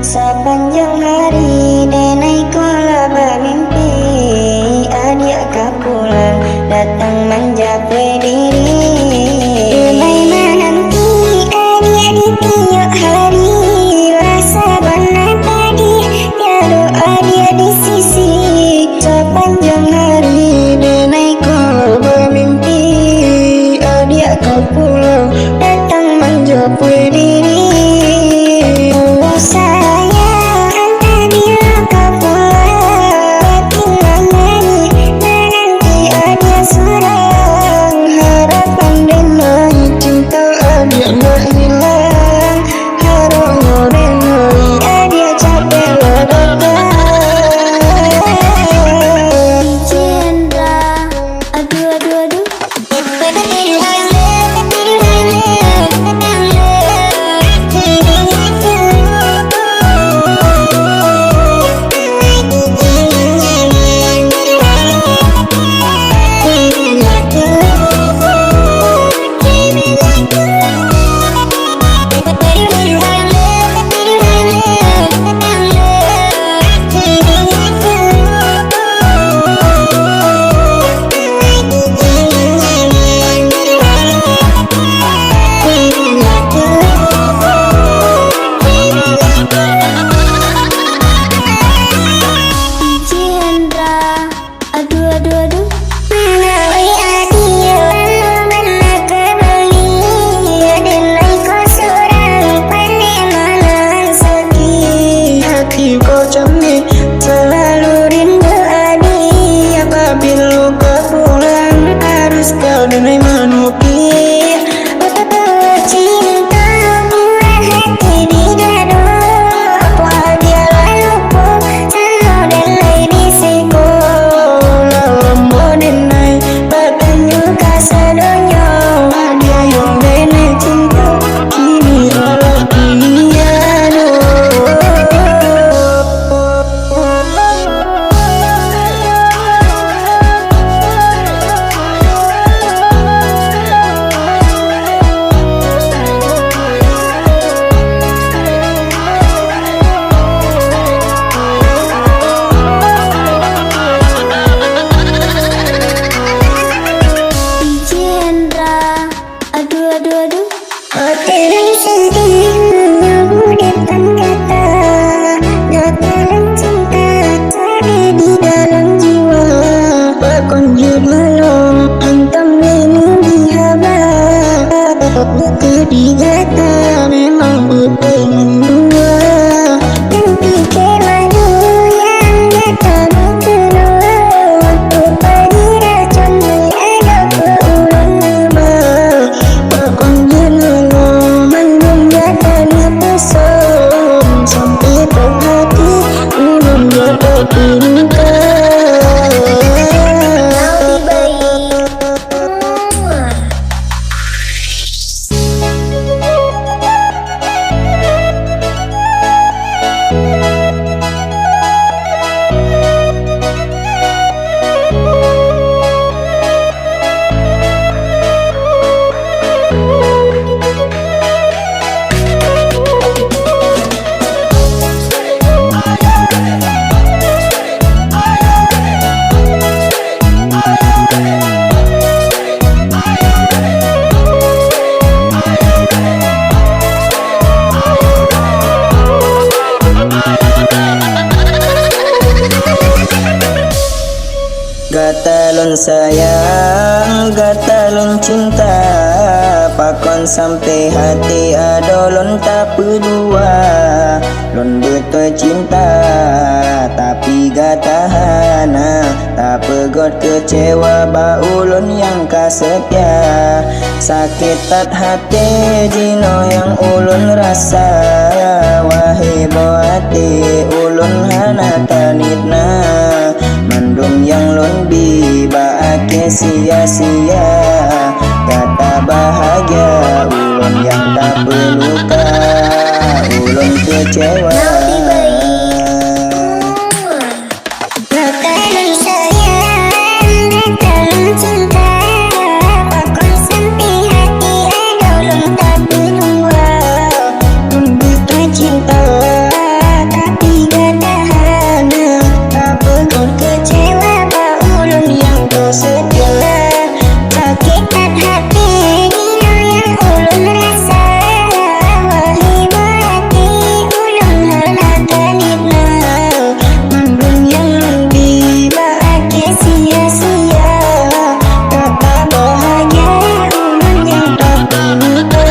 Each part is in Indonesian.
Sepanjang hari denai kola bermimpi, adik kau pulang datang menjapui diri. Denai menanti adik di tiap hari, rasa benar tadi tiada adik di sisi. Sepanjang hari denai kola bermimpi, adik kau pulang datang menjapui diri. Bukti nyata memang betul mendua, yang pikir madu yang nyata kedua. Waktu pagi racun ada keulang lebah, bakon jenelo mendung nyatanya pesong. Sampai terhati belum dapat tingkah. Gatalon sayang sayang gatalun cinta, pakon sampai hati adolon tak pedua. Lon betul cinta tapi gak tahana, tak pegot kecewa baulun yang kasetia. Sakit tat hati jino yang ulun rasa, wahai boati ulun hana tanitna. Mandum yang lon biba ake sia-sia, kata bahagia ulun yang tak peluka, ulun kecewa. Gatalun sayang, gatalun cinta, pakon sampai hati adolun tak berdua. Betul cinta tapi gak tahana, tak pegot kecewa baulun yang kau setia. Sakit tat hati dino yang ulun rasa, wahai boati ulun hana tanitna. Mandum yang lebih Bahagia sia-sia, kata bahagia ulun yang tak peluka.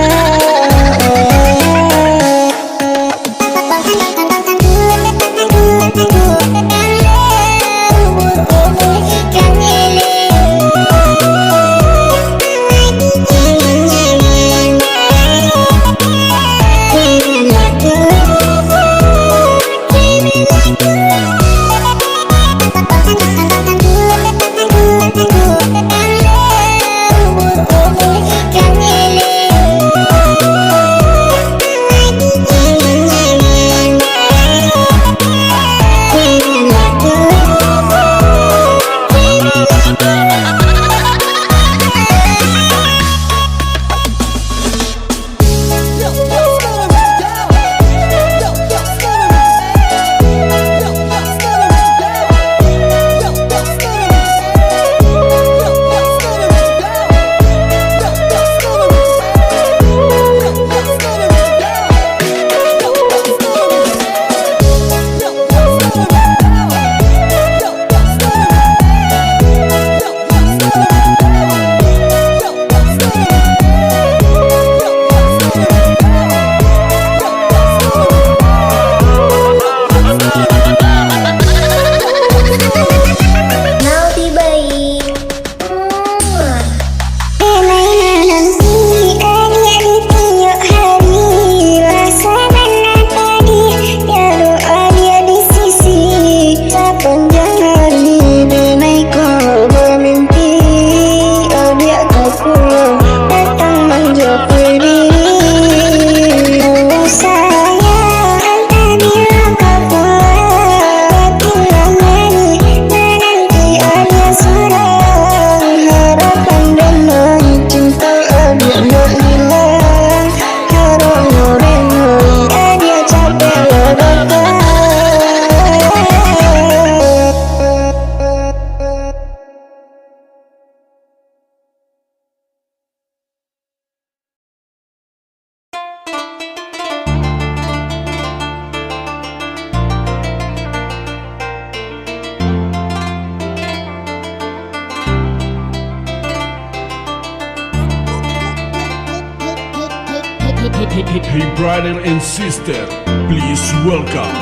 Hey brother and sister, please welcome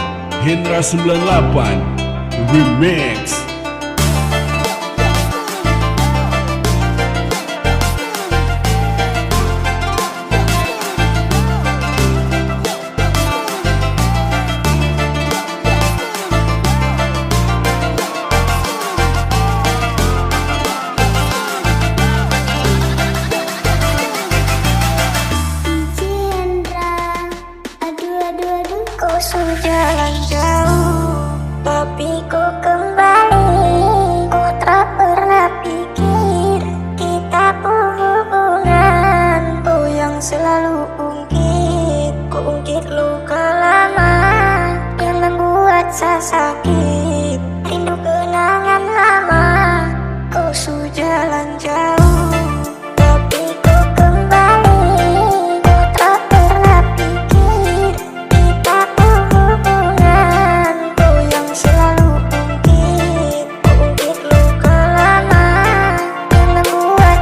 Hendra 98 Remix. Kau sudah jalan jauh, tapi kau kembali. Kau tak pernah pikir kita hubungan. Kau yang selalu ungkit, kau ungkit luka lama yang membuat saya sakit. Rindu kenangan lama. Kau sudah jalan jauh, tapi kau kembali. Kau tak pernah pikir kita hubungan. Kau yang selalu ungkit, kau ungkit luka lama yang membuat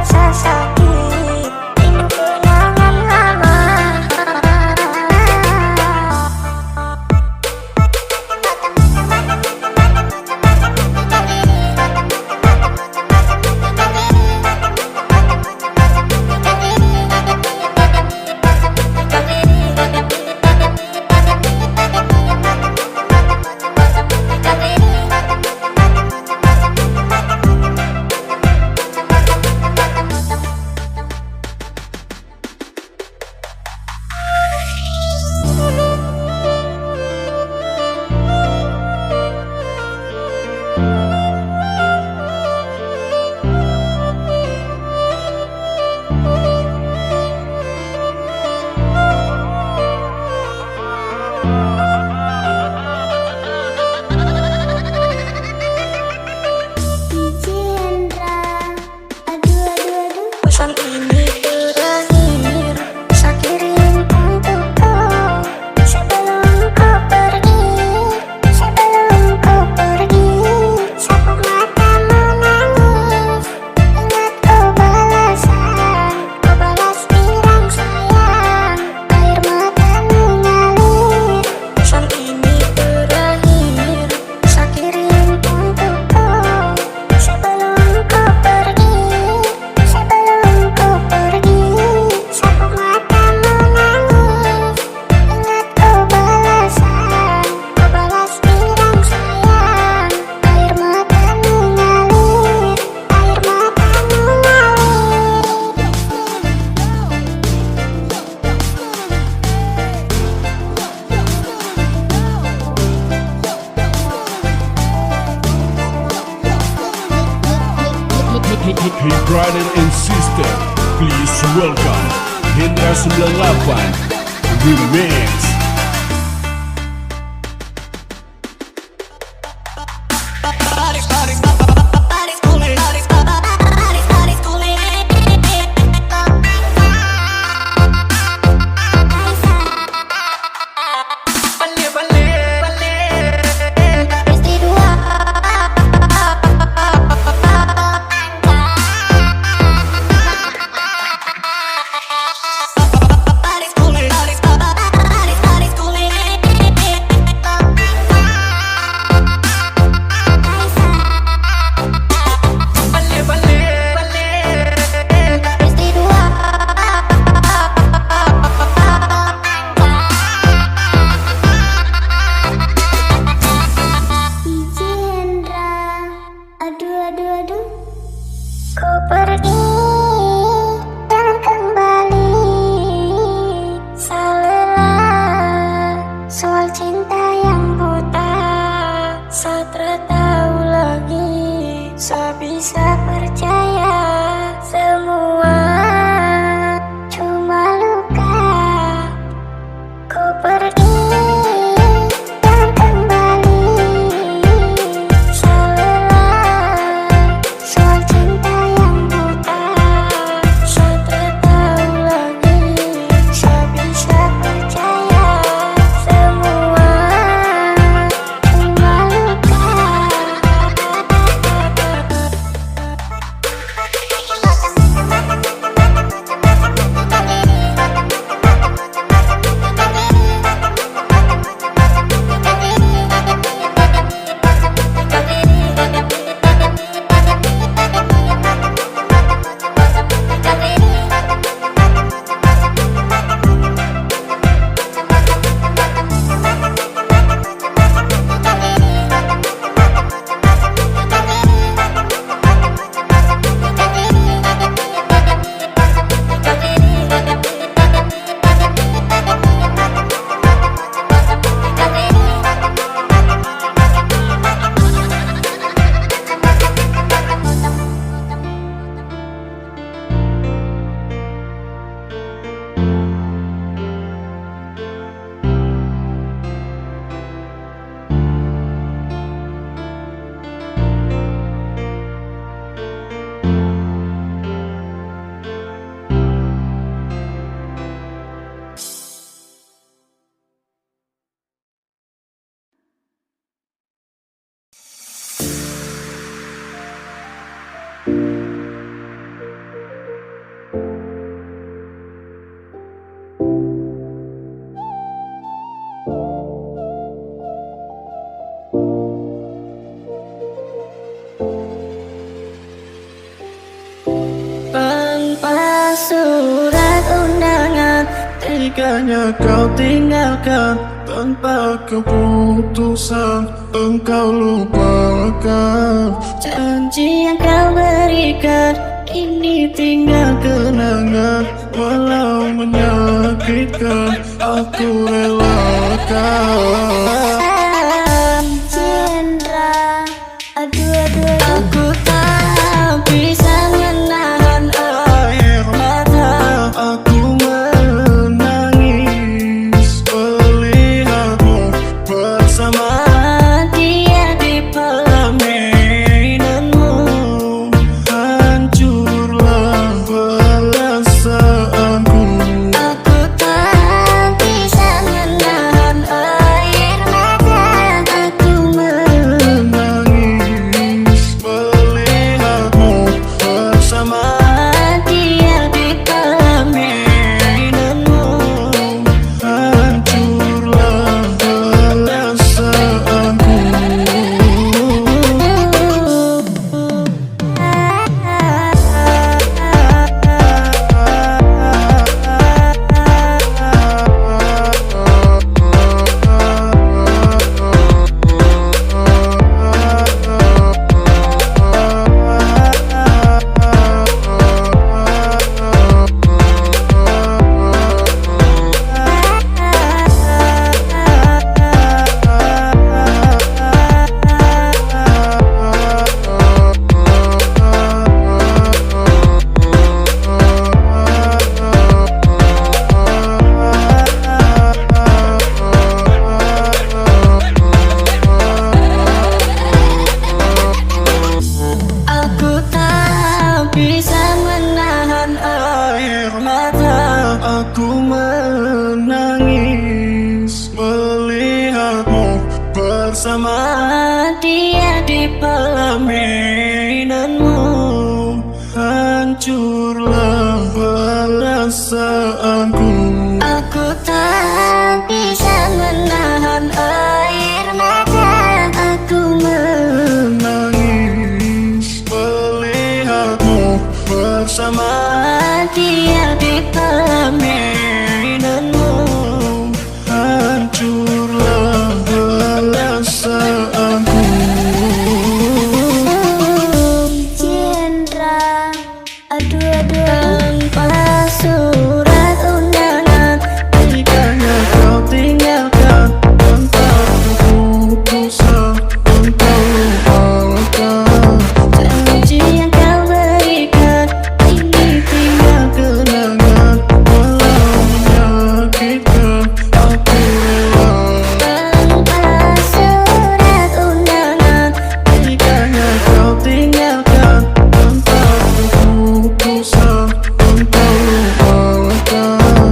Hey brother and sister, please welcome Hendra 98 Remix. Ku pergi dan kembali, salah soal cinta yang buta. Satra tahu lagi, saya bisa percaya semua cuma luka. Ku pergi dan kembali, salah soal cinta yang buta. Satra tahu lagi, saya bisa percaya semua cuma luka. Tanpa surat undangan, teganya kau tinggalkan. Tanpa keputusan engkau lupakan. janji yang kau berikan Kini tinggal kenangan. Walau menyakitkan, aku relakan. Cendera, aduh. Aku tak bisa menahan air mata. Aku menangis melihatmu bersama Dia di permainanmu. Hancurlah perasaanku. Aku tak bisa menahan air mata. bersama dia di pelaminanmu. Hancurlah perasaanku. Aku tak bisa menahan air mata. Aku Menangis melihatmu bersama dia di pelaminanmu. Hancurlah perasaanku. Cendera, aduh tanpa surat undangan. Ketikanya kau tinggalkan tanpa keputusan untuk lupakan. Janji yang kau berikan ini tinggal Kenangan walau menyakitkan, aku rela. tanpa surat undangan. Ketikanya kau tinggalkan tanpa keputusan untuk lupakan.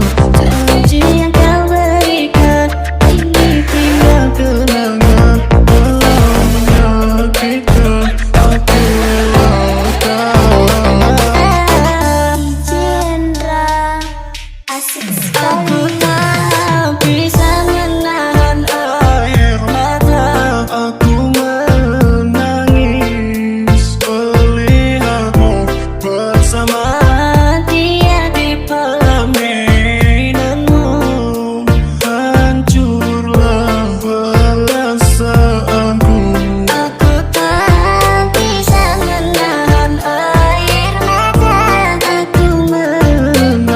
Janji yang kau berikan ini tinggal Kenangan walau menyakitkan, aku relakan. Cendera, asik Aku sekali. tak bisa menahan air mata. Aku menangis melihatmu bersama dia di pelaminanmu. Hancurlah perasaanku. Aku tak bisa menahan air mata. Aku Menangis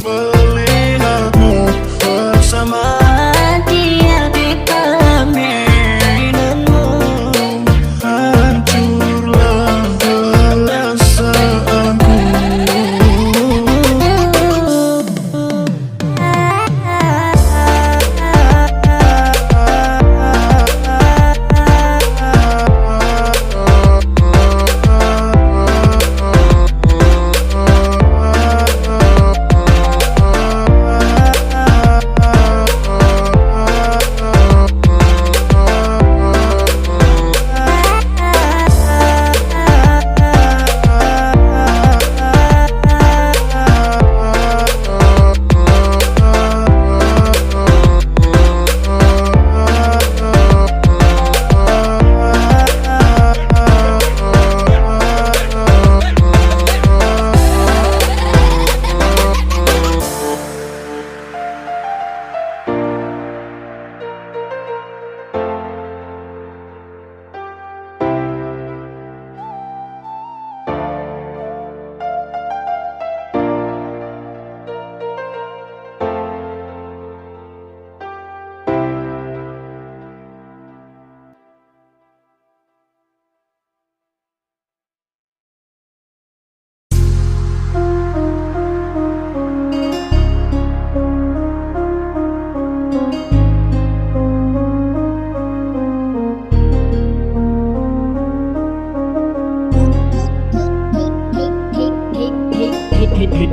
melihatmu bersama dia di pelaminanmu. Hancurlah perasaanku.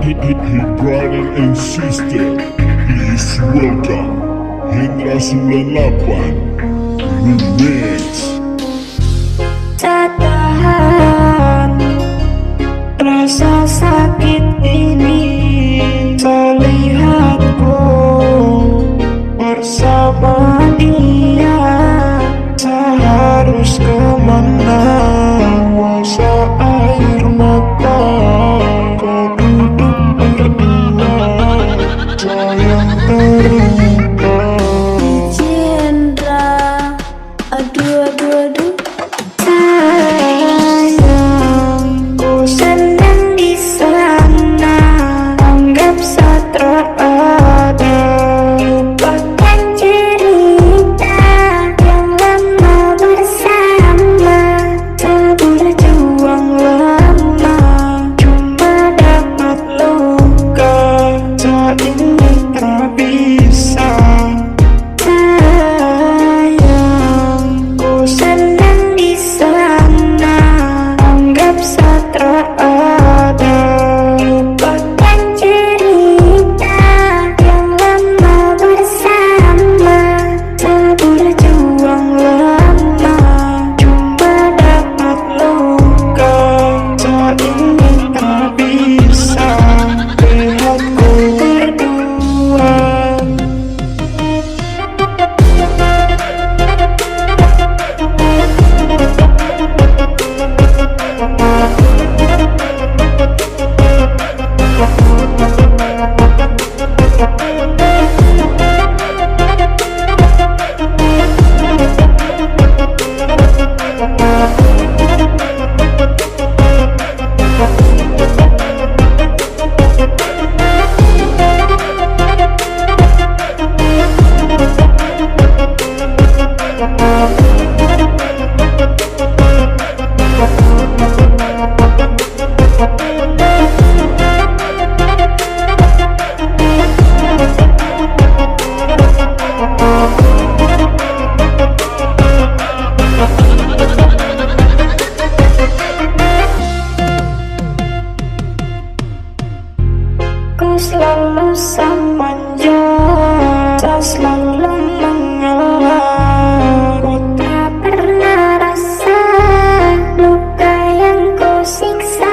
Hey brother and sister, please welcome Hendra 98 Remix. Tak tahan rasa sakit ini, melihatku bersama dia. Seharus kemana kuasa air mata. Kau duduk berdua, sayang terluka. cendera, aduh. Sayang, ku senang di sana. Anggap tak ada. Lupakan cerita yang lama bersama. Tak berjuang lama, cuma dapat luka. Tak ini tak bisa. Sayang, ku senang di sana. Anggap tak ada. Lupakan cerita yang lama bersama. Tak berjuang Ku selalu samanja, tak selalu mengalah. Ku tak pernah rasa luka yang ku siksa.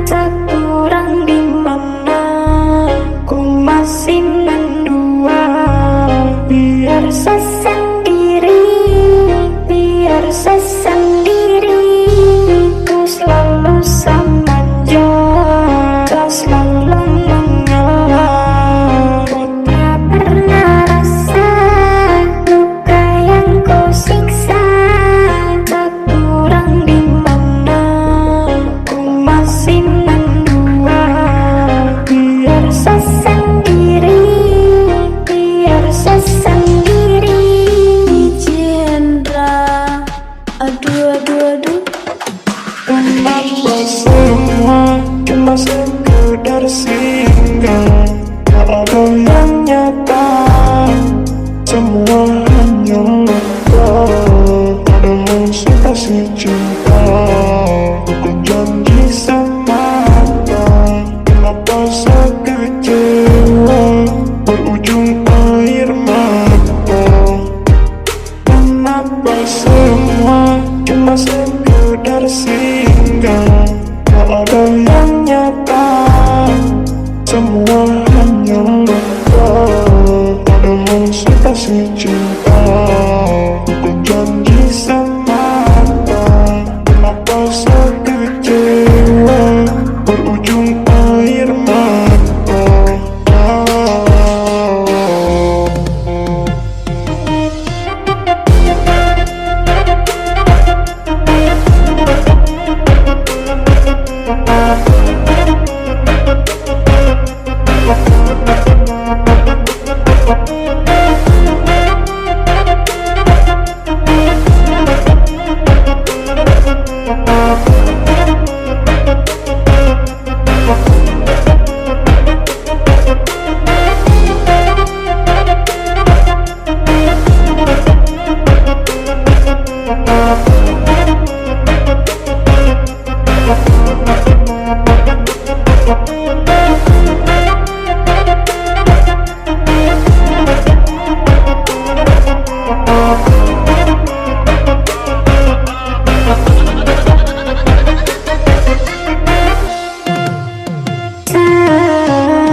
Sekurang di mana ku masih mendua. Biar sesendiri, biar sesendiri. Ku selalu samanja, tak selalu mengalah. Ku tak pernah rasa luka yang ku siksa. Sekurang di mana ku masih mendua. Biar sesendiri, biar sesendiri. Cendera, aduh aduh aduh. Kenapa semua cuma sekedar singgah? Tak ada yang nyata, semua hanya luka. Padahal sudah si cinta, aku janji semata. Kenapa sekecewa berujung air mata? Kenapa semua cuma sekedar singgah? Tak ada yang nyata, semua hanya luka. Padahal sudah si cinta, aku janji semata. Kenapa sekecewa berujung air mata?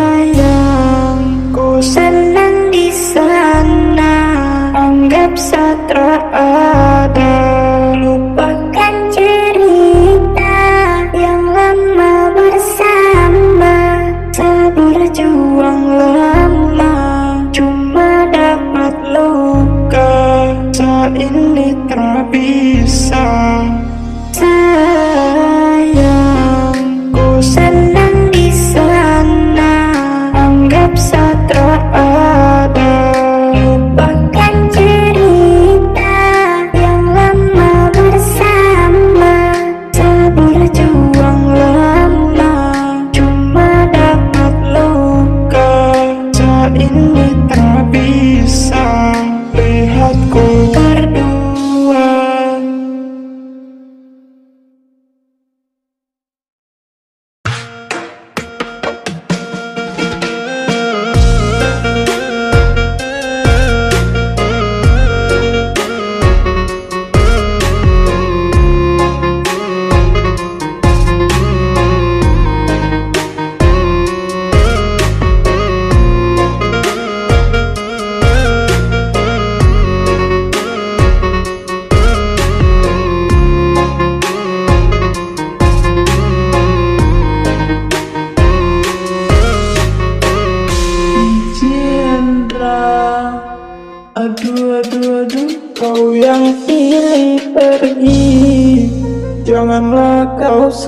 Sayang, ku senang di sana. Anggap tak ada. Lupakan cerita yang lama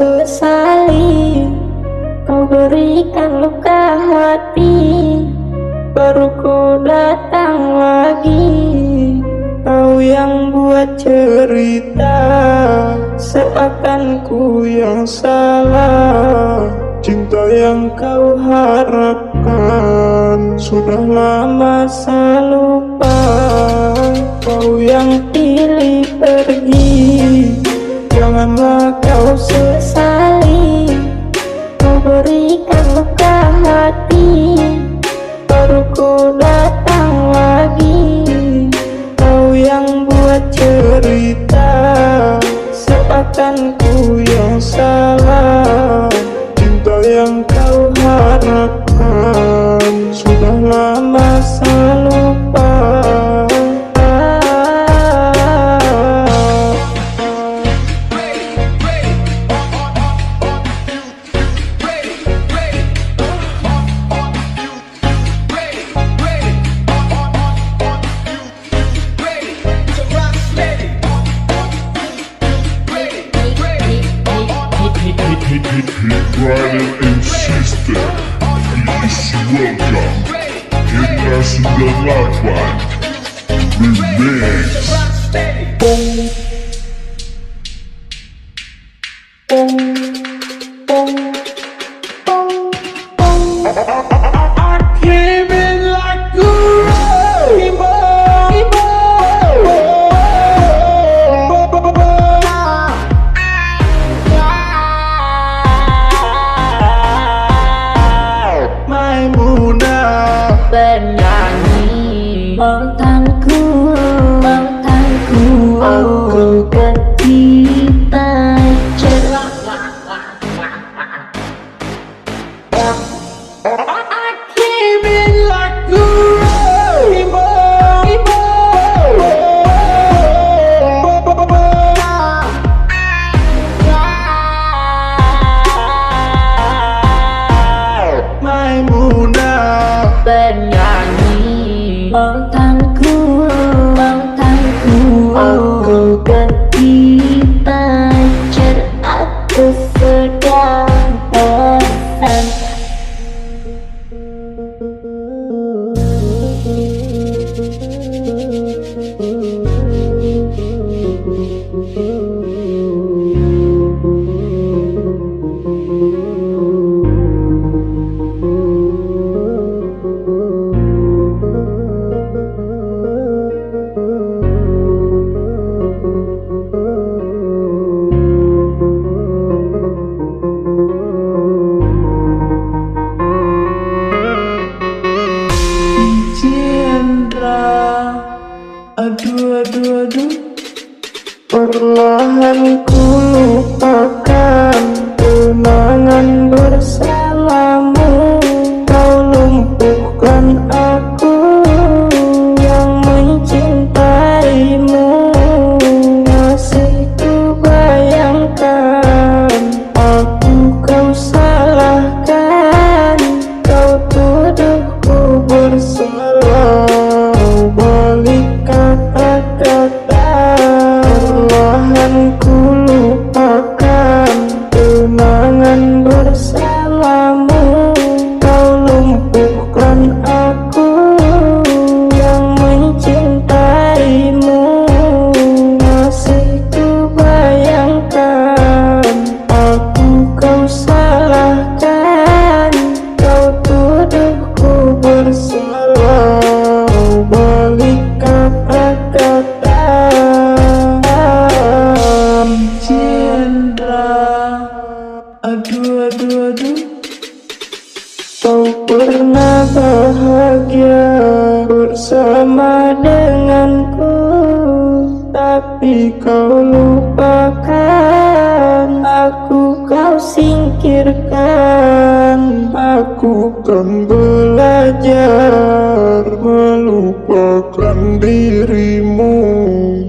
sesali. Kau berikan luka hati, baru ku datang lagi. Kau yang buat cerita, seakan ku yang salah. Cinta yang kau harapkan sudah lama saya lupa. Kau yang pilih pergi, janganlah kau sesali. Kau berikan luka hati, baru ku datang lagi. Kau yang buat cerita, seakan ku yang salah. Cinta yang kau harapkan sudah lama saya lupa. Brother and sister, please welcome Hendra 98 Remix. Bernyanyi mantanku, mantanku, aku ketika cerah. Bernyanyi mantanku, mantanku, aku ketika cerah, aku sedang bosan. Aduh, aduh, aduh. Perlahan ku lupakan kenangan bersamamu. Kau lumpuhkan aku yang mencintaimu. Masih ku bayangkan aku kau salahkan. Kau tuduhku bersalah, balik kata-kata. Perlahan ku lupakan kenangan bersamamu. Kau lumpuhkan aku yang mencintaimu. Masih ku bayangkan aku kau salahkan. Kau tuduhku bersalah, balik kata-kata. Cindra, aduh, aduh, aduh. Kau pernah bahagia bersama denganku, tapi kau lupakan aku, kau singkirkan. Aku kan belajar melupakan dirimu.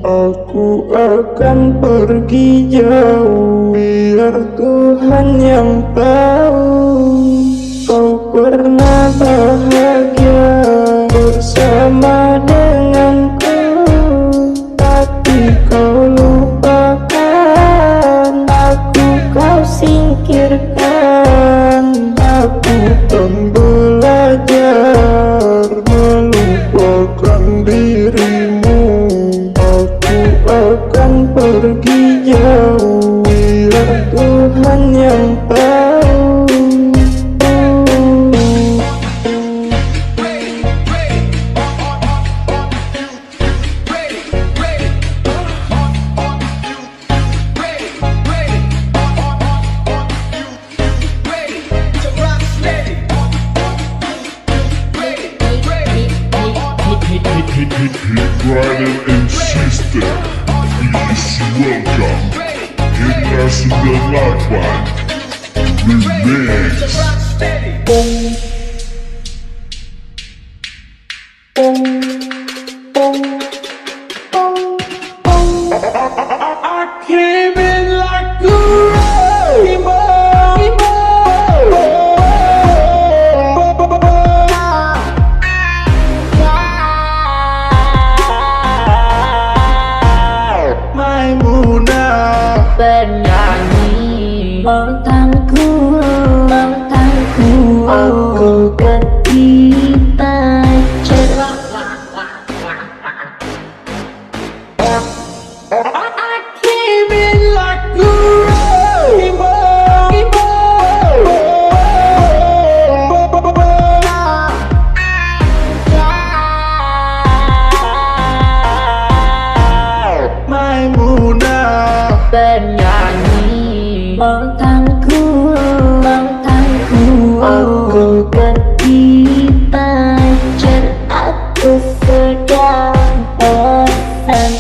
Aku akan pergi jauh, biar Tuhan yang tahu. Kau pernah bahagia bersama denganku, tapi kau lupakan aku, kau singkirkan. biarkan aku kan belajar melupakan dirimu. Aku akan pergi jauh, biar Tuhan yang tahu. Hit brother and sister, please welcome Hit 98 Remix. I came in like a rainbow. Maimunah Bernyanyi tentangku, aku ketika cerah. I came in like a rainbow. Maimunah Bernyanyi tentangku, aku ketika cerah. Aku sedang bosan.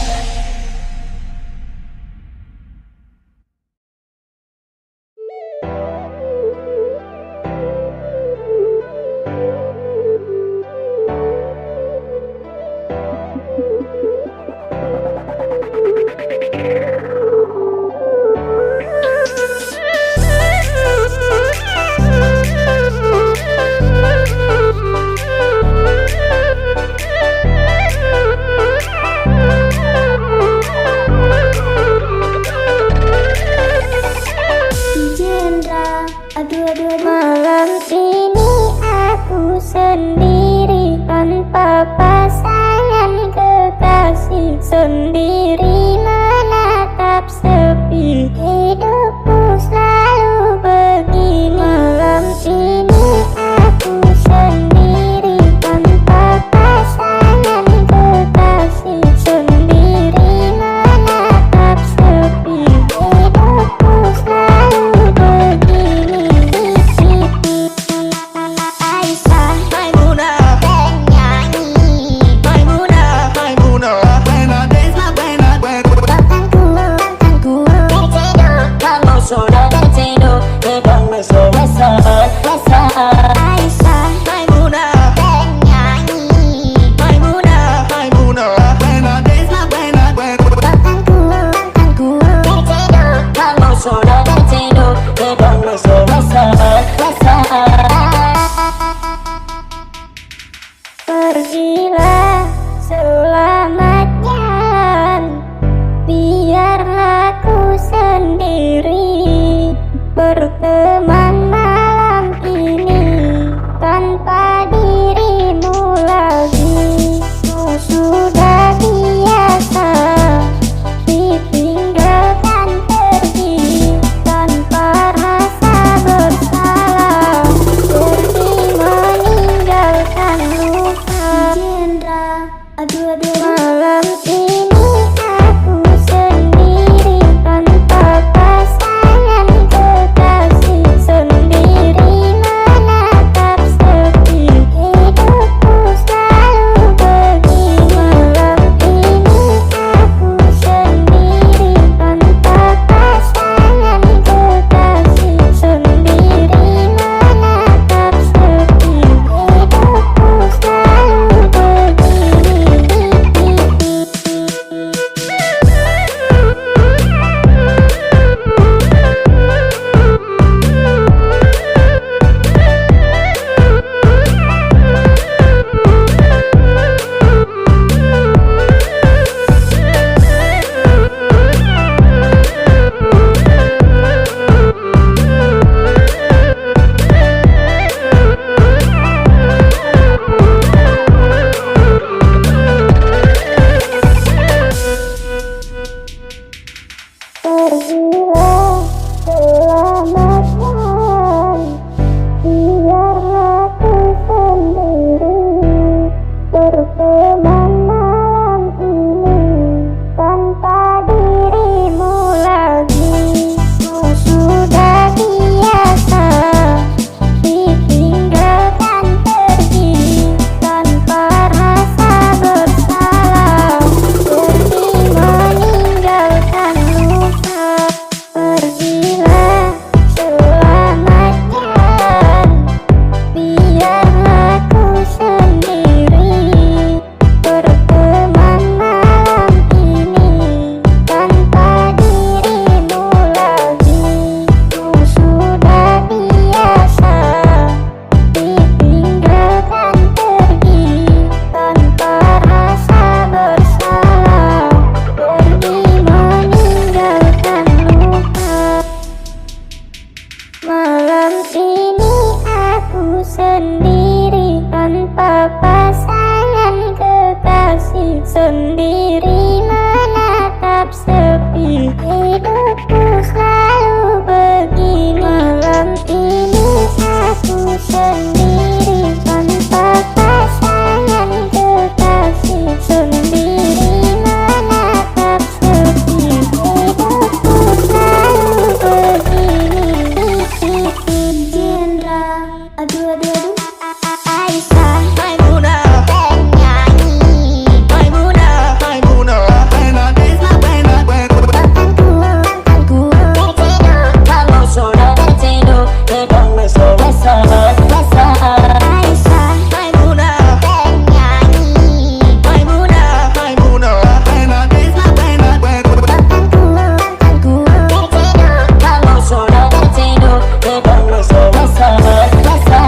Malam ini aku sendiri tanpa pasangan kekasih, sendiri menatap sepi, hidupku selalu begini. Malam ini aku sendiri tanpa pasangan kekasih, sendiri menatap sepi, hidupku selalu begini. Pergilah selamat jalan, biarlah aku sendiri berteman malam ini tanpa dirimu lagi. Ku sudah biasa ditinggalkan pergi tanpa rasa bersalah, pergi meninggalkan luka. Malam ini aku sendiri tanpa pasangan kekasih, Malam ini aku sendiri tanpa pasangan kekasih, sendiri menatap sepi. Hidupku selalu begini. Malam ini aku sendiri tanpa pasangan kekasih, sendiri menatap sepi. Hidupku selalu begini. Jendra, aduh aduh aduh. Aisyah, Maimunah, penyanyi. Maimunah, Maimunah, penagih, penagih, Mantanku, mantanku, tertidur. kalau sudah tertidur, tegang mesra, mesra, mesra. Aisyah, Maimunah, penyanyi. Maimunah, Maimunah, penagih, penagih, Mantanku, mantanku, tertidur. kalau sudah tertidur, tegang mesra, mesra, mesra.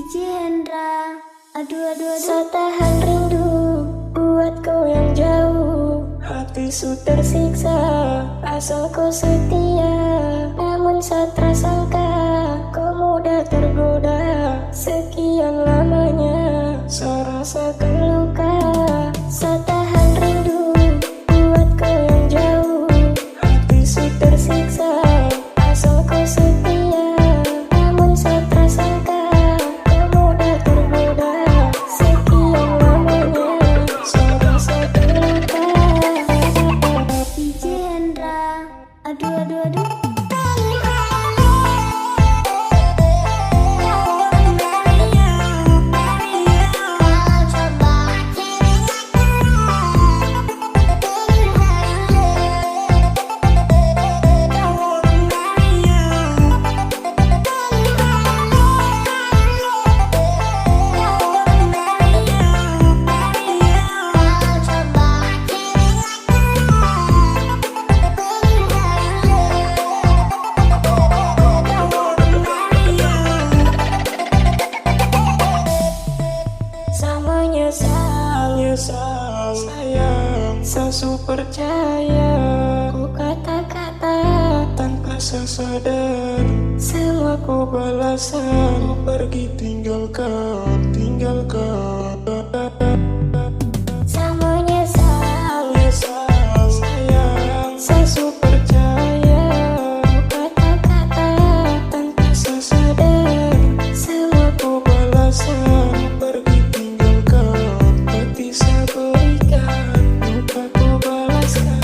Jendra, aduh aduh aduh. Satahan rindu buat kau yang jauh. Hati su tersiksa, asal kau setia. Namun saat tersangka kau mudah tergoda. Sekian lamanya Serasakan luka. Satahan rindu buat kau yang jauh. hati su tersiksa, Asal kau setia. Namun saat tersangka kau mudah tergoda. Sekian lamanya serasakan luka. Jendra, aduh aduh aduh. sama nyesal, nyesal sayang. Sasu percaya ku kata-kata tanpa sesadar. Semua ku balasan, ku pergi tinggalkan, tinggalkan. Sama nyesal, Nyesal sayang, sasu percaya ku kata-kata tanpa sesadar. Semua ku balasan, ku pergi tinggalkan. Hati saya berikan, luka ku balaskan.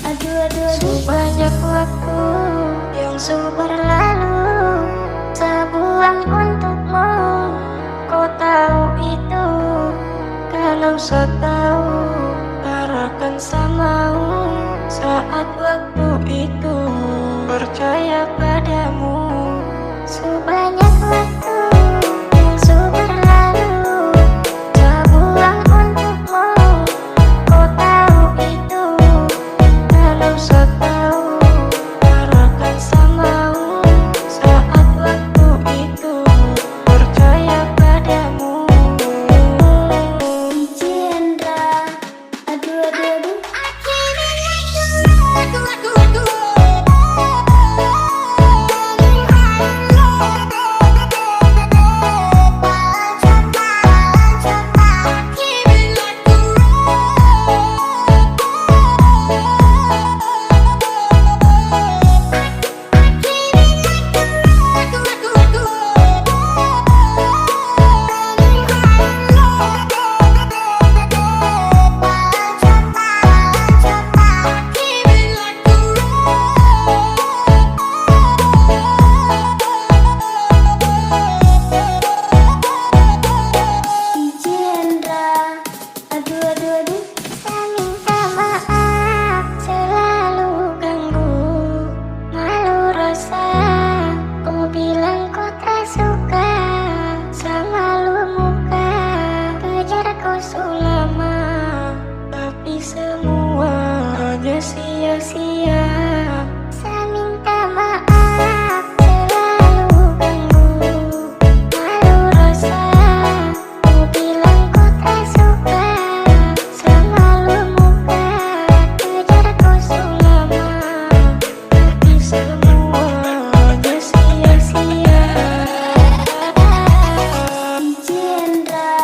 Sebanyak waktu yang berlalu, sebuang untukmu. Kau tahu itu, kalau saya tahu akan samamu. Saat waktu itu percaya padamu. Sebanyak waktu yang berlalu, sebuang untukmu. Kau tahu itu, kalau saya tahu akan samamu. Saat waktu itu percaya padamu. Cendra, aduh aduh aduh. Sia-sia, saya minta maaf, selalu ganggu, malu rasa. Kau bilang kau tak suka, sama lu muka, kejar kau selama, tapi semuanya sia-sia. Cendra,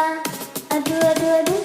aduh aduh aduh.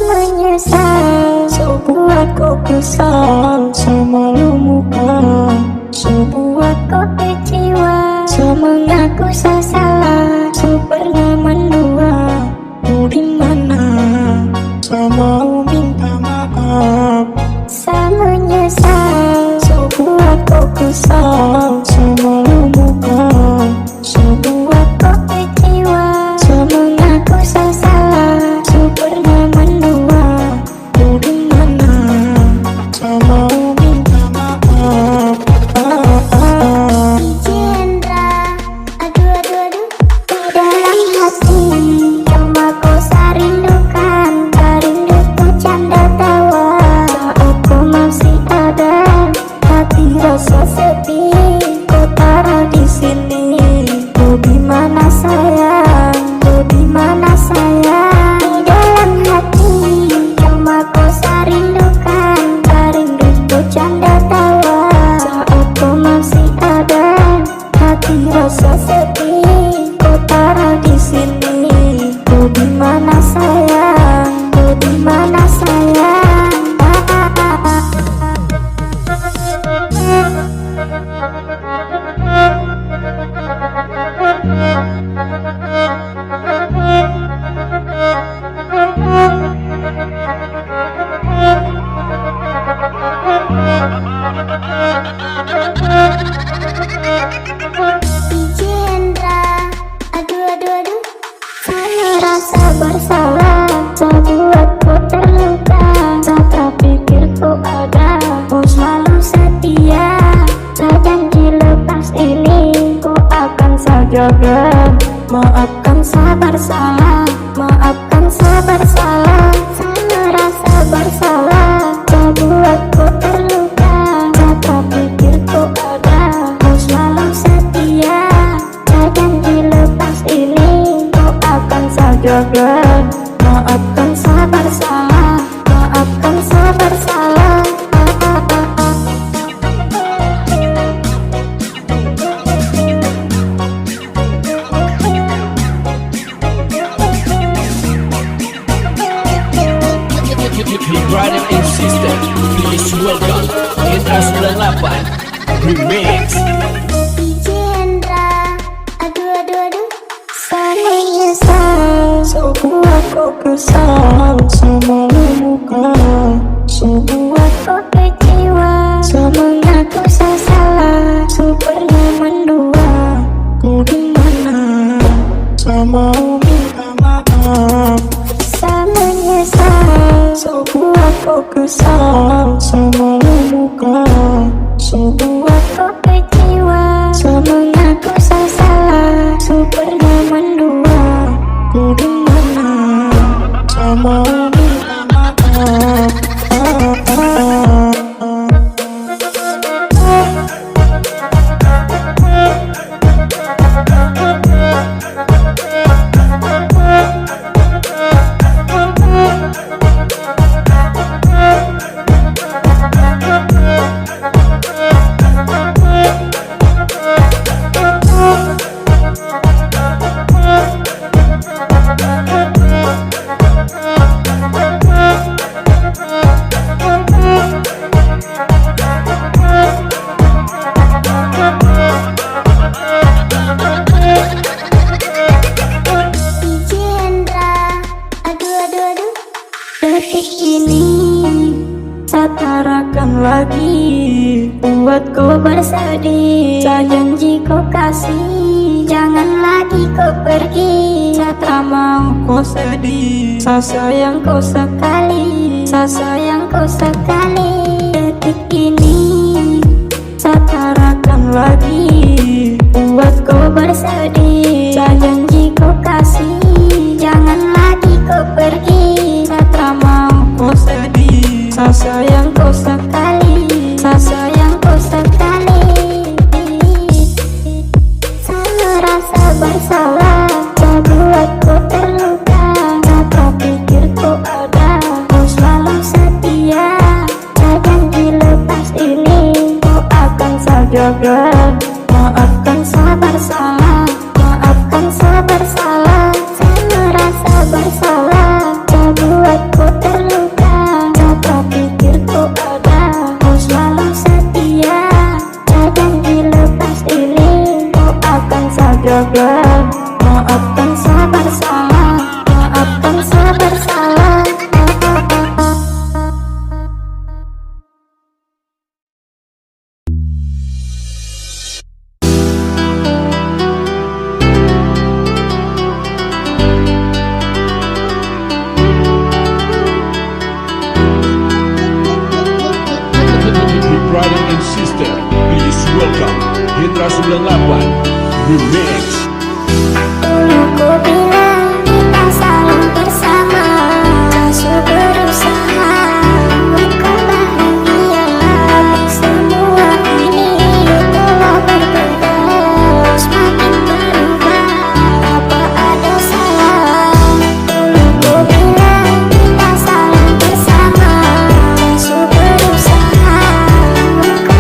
Menyesal, sebuah kekesan sama lu muka, sebuah kecewa, semengaku salah, pernah mendua, lu dimana, Sama lu minta maaf. saya menyesal, sebuah kekesan Sama lu muka, sebuah kecewa, semengaku salah, pernah mendua, lu dimana? Sama lu minta maaf. tertawa saat kau masih ada. Hati rasa sedih, kau taruh di sini. Kau di mana sayang? Kau di mana sayang? DJ Hendra, aduh. Saya rasa bersalah, saya buatku terluka. Saya tak pikir kau ada, kau selalu setia. Saya janji lepas ini kau akan saya jaga. Maafkan saya bersalah, maafkan saya bersalah. Saya rasa bersalah, saya buatku terluka. Saya tak pikir kau ada, kau selalu setia. Saya janji lepas ini kau akan saya jaga. Maafkan saya bersalah, maafkan saya bersalah. Brother and sister, please welcome Hendra 98 Remix. DJ Hendra, aduh. Saya menyesal, So buat kau kesal sama muka. So buat kau kecewa, saya mengaku saya salah. supernya mendua. Kau di mana? Saya mau minta maaf. Saya menyesal, So buat kau kesal sama muka. So buat kau kecewa, saya mengaku saya salah. supernya mendua. Kau di mana? Saya mau minta maaf. DJ Hendra, aduh. Detik ini saya tarakan lagi, buat kau bersedih. Saya janji kau kasih, jangan lagi kau pergi. Saya tak mau kau sedih, saya sayang kau sekali. Saya sayang kau sekali. Detik ini saya tarakan lagi, buat kau bersedih. Saya janji kau kasih, jangan lagi kau pergi. Saya tak mau kau sedih, saya sayang kau sekali. Saya sayang kau sekali. Saya rasa bersalah, saya buat kau terluka. Saya tak pikir kau ada, kau selalu setia. Saya janji lepas ini kau akan saya jaga. Maafkan saya bersalah, maafkan saya bersalah. Saya rasa bersalah, saya buat kau terluka. Saya tak pikir kau ada, kau selalu setia. Saya janji lepas ini kau akan saya jaga. Maafkan saya bersalah, maafkan saya bersalah. Brother and sister, please welcome Hendra 98 Remix. Dulu ku bilang kita selalu bersama. Saya berusaha buat kau bahagia, tapi semua ini telah berbeda. Semakin berubah, apa ada salah? Dulu ku bilang kita selalu bersama. Saya berusaha buat kau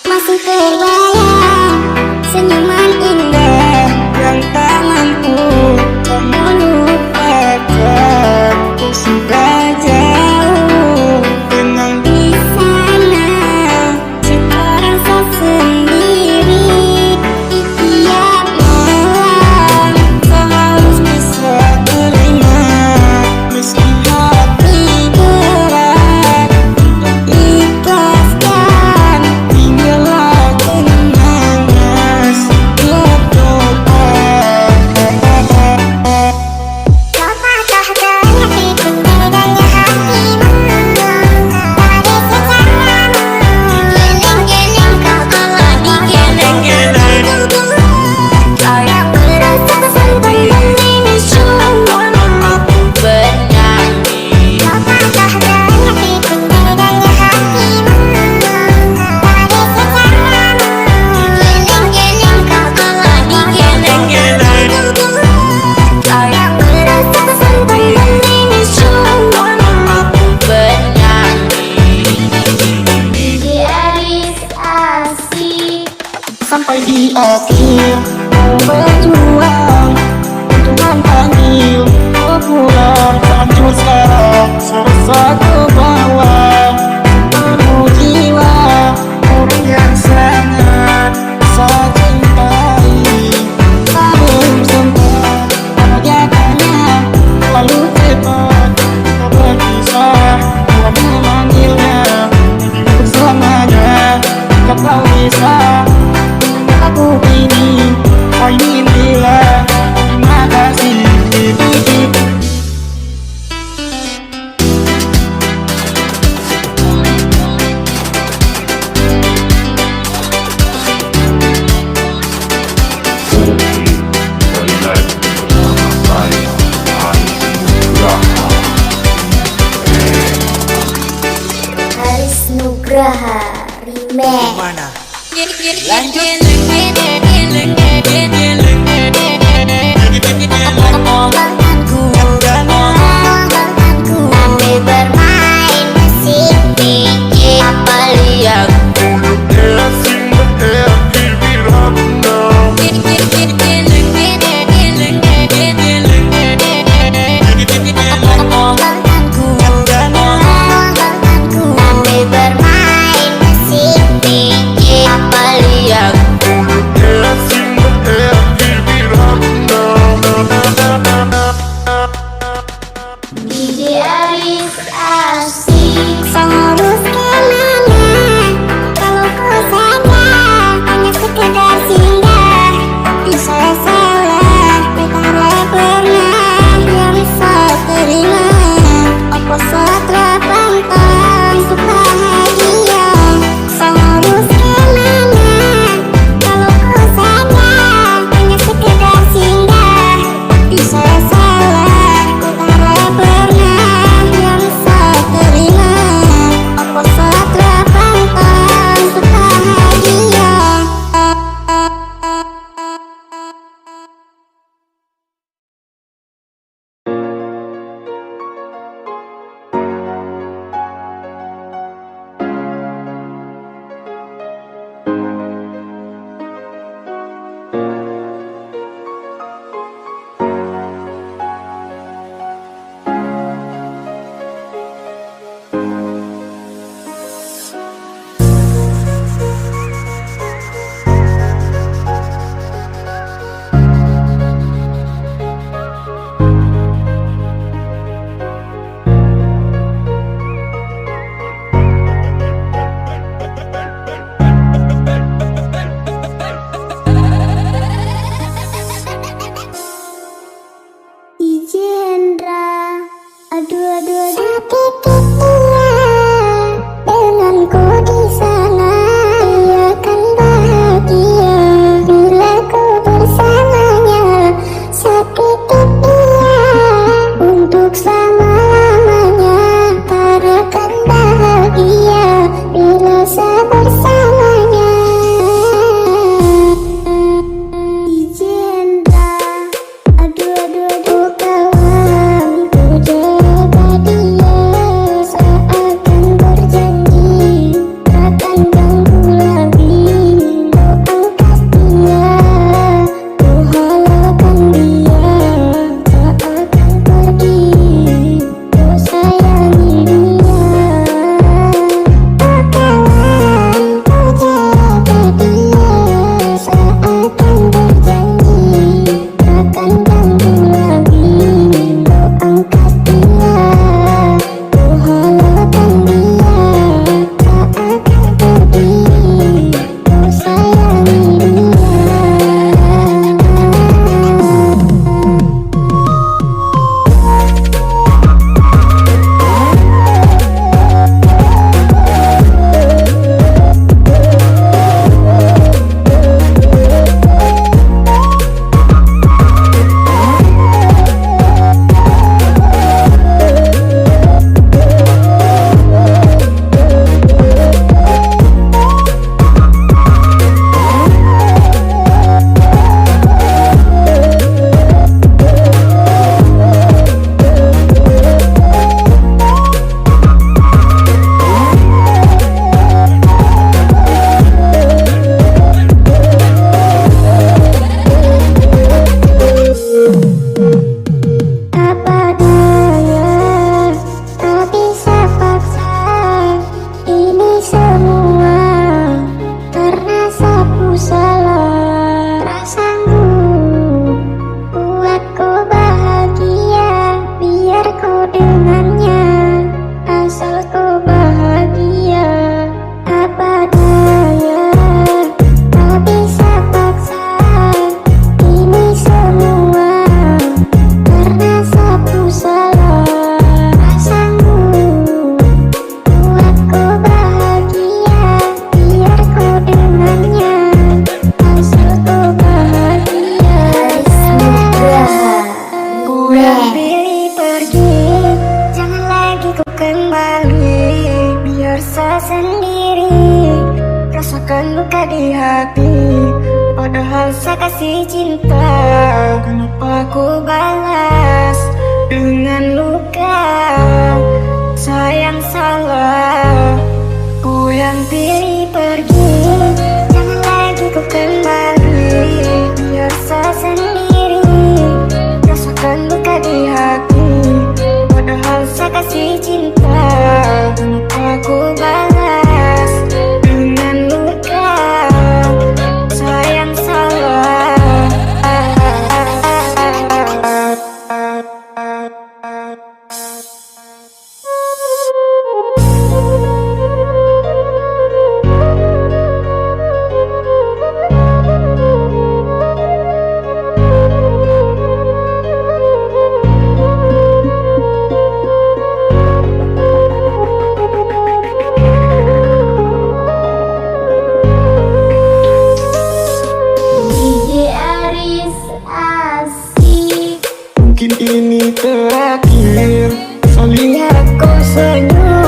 Masih terbayang senyuman indah yang tak mampu kamu lupakan. Ku sudah jauh tenang di sana, cinta rasa sendiri di tiap malam. tak harus bisa terima meski hati berat untuk ikhlaskan. Tinggallah kenangan berdoa. Kau patah dari indahnya hatimu, pada sejarahmu. Geleng-geleng kau Allah digeleng-geleng. Saya merasa senang ini semua aku bernyanyi. Kau patah dari indahnya hatimu, pada sejarahmu. Geleng-geleng kau Allah digeleng-geleng. Saya merasa senang ini semua aku bernyanyi. Di aris asik Sampai di akhir kau berjuang, Tuhan panggil kau pulang. Hancur sekarang serasa ke bawah. Penuh jiwa orang yang sangat saya cintai, tak belum sempat menjagatnya. Lalu cepat kau berpisah, kau memanggilnya bersamanya. Jika kau bisa, aku ingin bilang terima kasih. Haris Nugraha Remix. Sambil bermain musik DJ apa lihat Hands in the air, give it up now. Sambil bermain musik DJ apa lihat sendiri, rasakan luka di hati. Padahal saya kasih cinta, kenapa ku balas dengan luka? Sayang salah, ku yang pilih pergi. Jangan lagi ku kembali, biar saya sendiri rasakan luka di hati. Padahal saya kasih cinta, kenapa ku balas dengan luka? Sayang salah. DJ Aris asik. Mungkin ini terakhir. Saling Lihat kau senyum